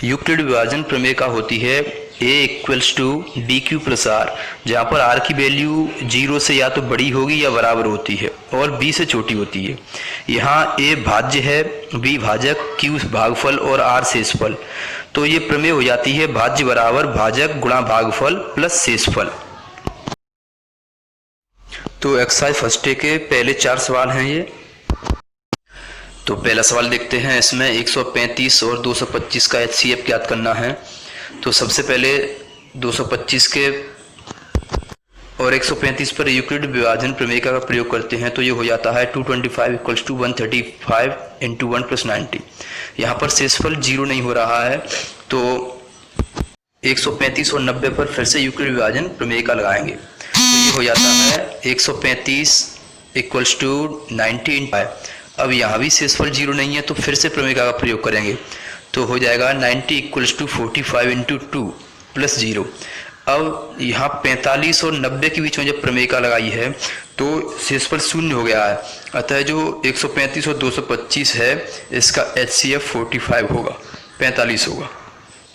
Euclid विभाजन प्रमेय का होती है a equals to B Q plus R, जहाँ पर r की वैल्यू 0 से या तो बड़ी होगी या बराबर होती है और b से छोटी होती है। यहाँ a भाज्य है, b भाजक, q भागफल और r शेषफल। तो ये प्रमेय हो जाती है भाज्य बराबर भाजक गुणा भागफल प्लस शेषफल। तो एक्सरसाइज फर्स्ट डे के पहले 4 सवाल हैं ये। तो पहला सवाल देखते हैं। इसमें 135 और 225 का HCF ज्ञात करना है। तो सबसे पहले 225 के और 135 पर यूक्लिड विभाजन प्रमेय का प्रयोग करते हैं। तो ये हो जाता है 225 इक्वल्स टू 135 इंटू 1 प्लस 90। यहाँ पर शेषफल 0 नहीं हो रहा है, तो 135 और 90 पर फिर से यूक्लिड विभाजन प्रमेय का लगाएंगे। तो ये हो जाता है 135 इक्वल्स टू 90 इंटू 5। अब यहाँ भी शेषफल 0 नहीं है, तो फिर से प्रमेय का प्रयोग करेंगे। तो हो जाएगा 90 इक्वल्स टू 45 इंटू 2 प्लस 0। अब यहाँ 45 और 90 के बीच में जब प्रमेयिका लगाई है तो शेषफल 0 हो गया है। अतः जो 135 और 225 है इसका HCF 45 होगा, 45 होगा।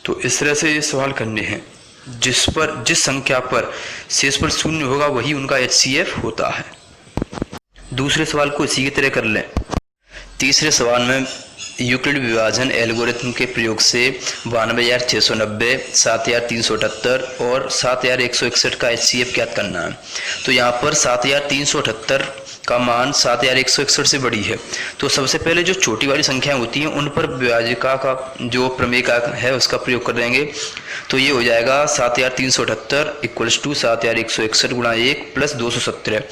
तो इस तरह से ये सवाल करने हैं। जिस संख्या पर शेषफल 0 होगा वही उनका HCF होता है। दूसरे सवाल को इसी की तरह कर लें। तीसरे सवाल में यूक्लिड विभाजन एल्गोरिथम के प्रयोग से 92,690, 7,378 और 7,161 का HCF ज्ञात करना है। तो यहाँ पर 7,378 का मान 7,161 से बड़ी है। तो सबसे पहले जो छोटी वाली संख्याएं होती हैं उन पर विभाजिका का जो प्रमेय का है उसका प्रयोग कर देंगे। तो ये हो जाएगा 7,378 इक्वल्स टू 7,161 गुणा 1 प्लस 217।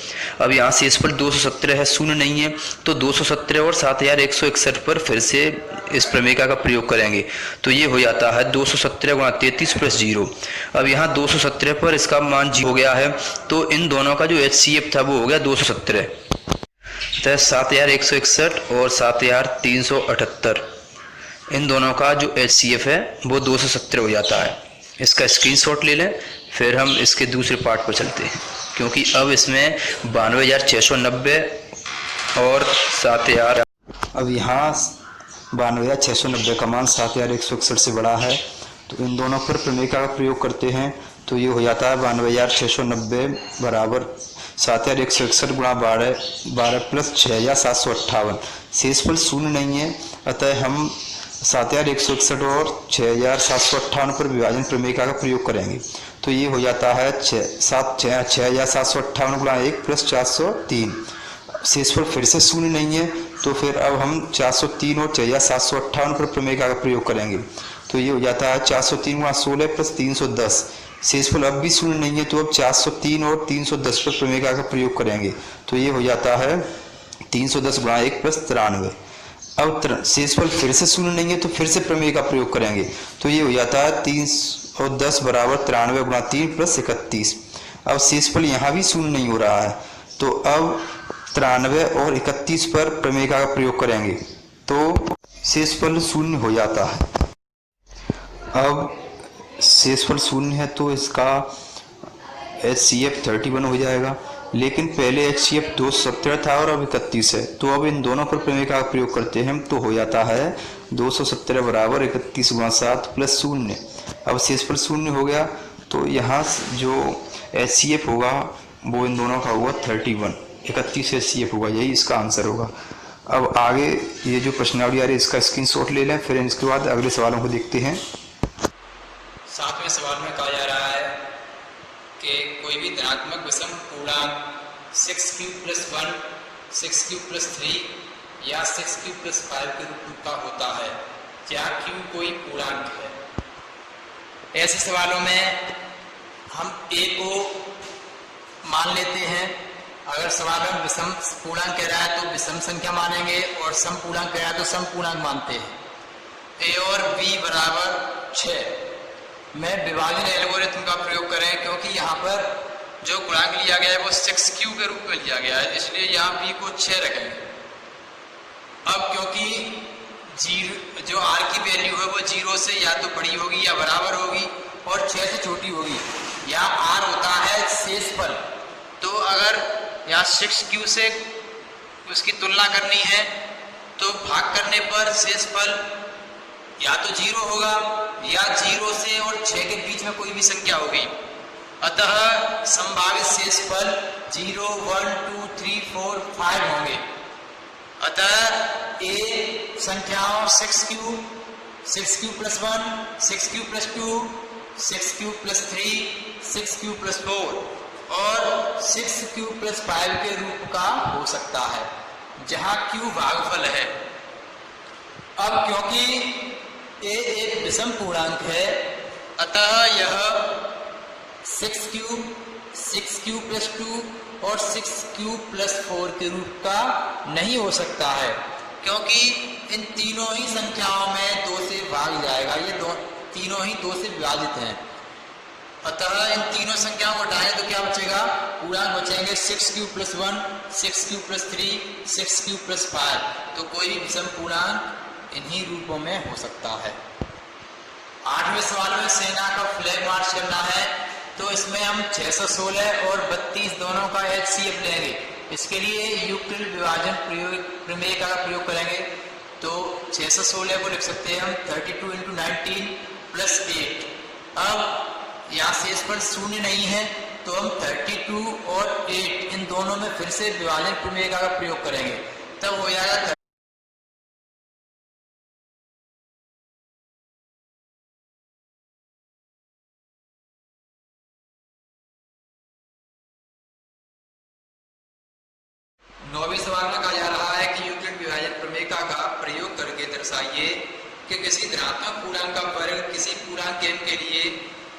अब यहाँ शेषफल 217 है, 0 नहीं है, तो 217 और 7,161 पर फिर से इस प्रमेयिका का प्रयोग करेंगे। तो ये हो जाता है 217 गुणा 33 प्लस 0। अब यहाँ 217 पर इसका मान 0 हो गया है, तो इन दोनों का जो HCF था वो हो गया 217। तो 7,161 और 7,378 इन दोनों का जो HCF है वो 217 हो जाता है। इसका स्क्रीनशॉट ले लें, फिर हम इसके दूसरे पार्ट पर चलते हैं, क्योंकि अब इसमें 92,690 और 7,000। अब यहाँ 92,690 का मान 7,161 से बड़ा है, तो इन दोनों पर प्रमेयिका का प्रयोग करते हैं। तो ये हो जाता है 92,690 बराबर 7,161 गुणा 12 प्लस 6,758। शेषफल 0 नहीं है, अतः हम 7,161 और 6,758 पर विभाजन प्रमेयिका का प्रयोग करेंगे। तो ये हो जाता है 6,758 गुणा 1 प्लस 403। शेषफल फिर से 0 नहीं है, तो फिर अब हम 403 और 6,758 पर प्रमेयिका का प्रयोग करेंगे। तो ये हो जाता है 403 गुणा 16 प्लस 310। शेषफल अब भी 0 नहीं है, तो अब 403 और 310 पर प्रमेयिका का प्रयोग करेंगे। तो ये हो जाता है 310 गुणा 1 प्लस 93। अब शेषफल फिर से 0 नहीं है, तो फिर से प्रमेय का प्रयोग करेंगे। तो ये हो जाता है 310 बराबर 93 गुणा 3 प्लस 31। अब शेषफल यहाँ भी 0 नहीं हो रहा है, तो अब 93 और 31 पर प्रमेयिका का प्रयोग करेंगे, तो शेषफल 0 हो जाता है। अब शेषफल 0 है तो इसका HCF 31 हो जाएगा, लेकिन पहले HCF 217 था और अब 31 है। तो अब इन दोनों पर प्रमेयिका का प्रयोग करते हैं, तो हो जाता है 217 बराबर 31 गुणा 7 प्लस 0। अब शेषफल 0 हो गया, तो यहाँ जो HCF होगा वो इन दोनों का होगा 31, 31 HCF होगा, यही इसका आंसर होगा। अब आगे ये जो प्रश्नावली आ रही है इसका स्क्रीनशॉट ले लें, फिर इसके बाद अगले सवालों को देखते हैं। 7वें सवाल में कहा जा रहा है कि कोई भी धनात्मक विषम पूर्णांक 6 क्यूब प्लस 1, 6 क्यूब प्लस 3 या 6 क्यूब प्लस 5 के रूप का होता है, क्या क्यू कोई पूर्णांक है। ऐसे सवालों में हम a को मान लेते हैं। अगर सवाल में विषम पूर्णांक कह रहा है तो विषम संख्या मानेंगे, और सम पूर्णांक कह रहा है तो सम पूर्णांक मानते हैं। a और b बराबर 6 में विभाजन एल्गोरिथम का प्रयोग करें, क्योंकि यहाँ पर जो गुणांक लिया गया है वो 6q के रूप में लिया गया है, इसलिए यहाँ b को 6 रखेंगे। अब क्योंकि जो r की वैल्यू है वो 0 से या तो बड़ी होगी या बराबर होगी और 6 से छोटी होगी। यहाँ r होता है शेषफल, तो अगर यहाँ 6q से उसकी तुलना करनी है तो भाग करने पर शेषफल या तो 0 होगा या 0 से और 6 के बीच में कोई भी संख्या होगी। अतः संभावित शेषफल 0, 1, 2, 3, 4, 5 होंगे। अतः ए संख्याओं 6 cube plus 1, 6 cube plus 2, 6 cube plus 3, 6 cube plus 4 और 6 क्यूब प्लस 5 के रूप का हो सकता है, जहां क्यू भागफल है। अब क्योंकि ए एक विषम पूर्णांक है, अतः यह 6 क्यूब प्लस 2 और 6 क्यूब प्लस 4 के रूप का नहीं हो सकता है, क्योंकि इन तीनों ही संख्याओं में 2 से भाग जाएगा। ये तीनों ही 2 से विभाजित हैं। अतः इन तीनों संख्याओं को हटाएं तो क्या बचेगा? पूर्णांक बचेंगे 6 cube plus 1, 6 cube plus 3, 6 cube plus 5। तो कोई भी विषम पूर्णांक इन्हीं रूपों में हो सकता है। 8वें सवाल में सेना का फ्लैग मार्च करना है, तो इसमें हम 616 और 32 दोनों का HCF लेंगे। इसके लिए यूक्लिड विभाजन प्रमेय का प्रयोग करेंगे। तो 616 को लिख सकते हैं हम 32 × 19 प्लस 8। अब यहाँ शेषफल शून्य नहीं है, तो हम 32 और 8 इन दोनों में फिर से विभाजन प्रमेय का प्रयोग करेंगे, तब हो जाएगा 9वें सवाल में कहा जा रहा है कि यूक्लिड विभाजन प्रमेय का प्रयोग करके दर्शाइए कि किसी धनात्मक पूर्णांक का वर्ग किसी पूर्णांक m के लिए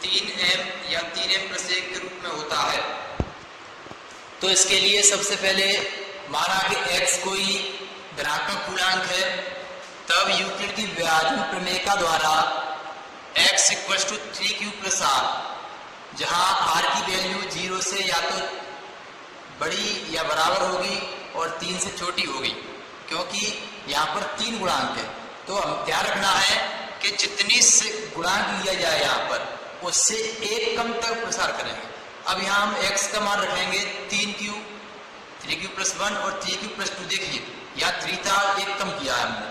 3m या 3m + 1 के रूप में होता है। तो इसके लिए सबसे पहले माना कि x कोई धनात्मक पूर्णांक है, तब यूक्लिड की विभाजन प्रमेय का द्वारा x = 3q + r, जहां r की वैल्यू 0 से या तो बड़ी या बराबर होगी और 3 से छोटी होगी, क्योंकि यहाँ पर 3 गुणांक है। तो हम ध्यान रखना है कि जितनी से गुणांक लिया जाए यहाँ पर उससे एक कम तक प्रसार करेंगे। अब यहाँ हम x का मान रखेंगे 3q + 1 और 3q + 2। देखिए यहाँ 3 था, एक कम किया है हमने,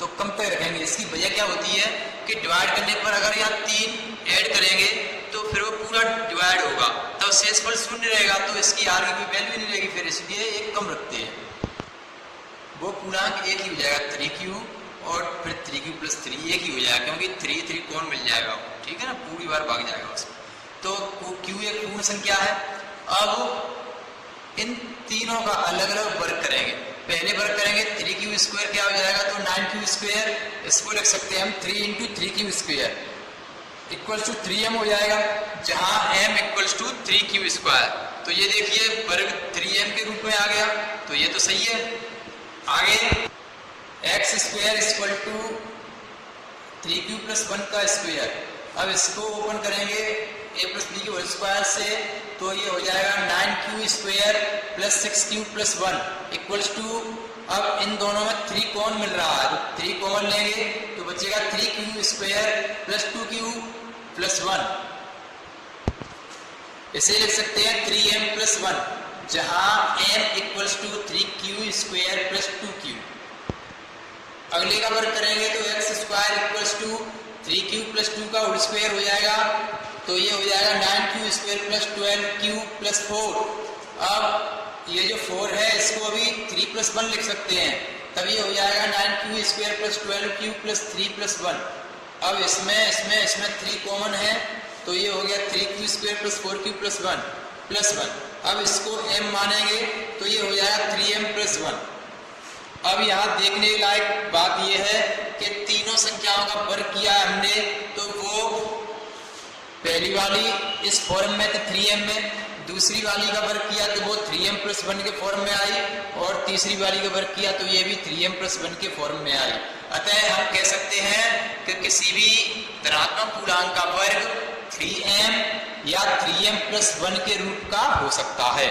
तो कम तक रखेंगे। इसकी वजह क्या होती है कि डिवाइड करने पर अगर यहाँ 3 ऐड करेंगे तो फिर वो पूरा डिवाइड होगा, तब शेषफल शून्य रहेगा, तो इसकी आर की कोई वैल्यू नहीं रहेगी। फिर इसलिए एक कम रखते हैं, वो पूर्णांक एक ही हो जाएगा 3q और फिर 3q + 3 एक ही हो जाएगा, क्योंकि 3 कौन मिल जाएगा, ठीक है ना, पूरी बार भाग जाएगा उसमें। तो q एक पूर्ण संख्या है। अब इन तीनों का अलग अलग वर्ग करेंगे। पहले वर्ग करेंगे 3q² क्या हो जाएगा, तो 9q²। इसको लिख सकते हैं हम 3 × 3q² = 3m हो जाएगा, जहां m = 3q²। तो ये देखिए वर्ग 3m के रूप में आ गया, तो ये तो सही है। आगे x² = 3q + 1 का स्क्वायर। अब इसको ओपन करेंगे a + b के होल स्क्वायर से, तो ये हो जाएगा 9q² + 6q + 1 = अब इन दोनों में 3 कौन मिल रहा है, तो 3 कॉमन लेंगे तो बचेगा 3q² + 2q + 1। इसे लिख सकते हैं 3m + 1, जहां m = 3q² + 2q। अगले का वर्ग करेंगे तो x² = 3q + 2 का होल स्क्वायर हो जाएगा, तो ये हो जाएगा 9q² + 12q + 4। अब ये जो 4 है इसको अभी 3 + 1 लिख सकते हैं, तब ये हो जाएगा 9q² + 12q + 3 + 1। अब इसमें 3 कॉमन है, तो ये हो गया 3q² + 4q + 1 + 1। अब इसको m मानेंगे तो ये हो जाएगा 3m + 1। अब यहाँ देखने लायक बात यह है कि तीनों संख्याओं का वर्ग किया है हमने, तो वो पहली वाली इस फॉर्म में तो 3m में, दूसरी वाली का वर्ग किया तो वो 3m + 1 के फॉर्म में आई, और तीसरी वाली का वर्ग किया तो ये भी 3m + 1 के फॉर्म में आई। अतः हम कह सकते हैं कि किसी भी धनात्मक पूर्णांक का वर्ग 3m या 3m + 1 के रूप का हो सकता है।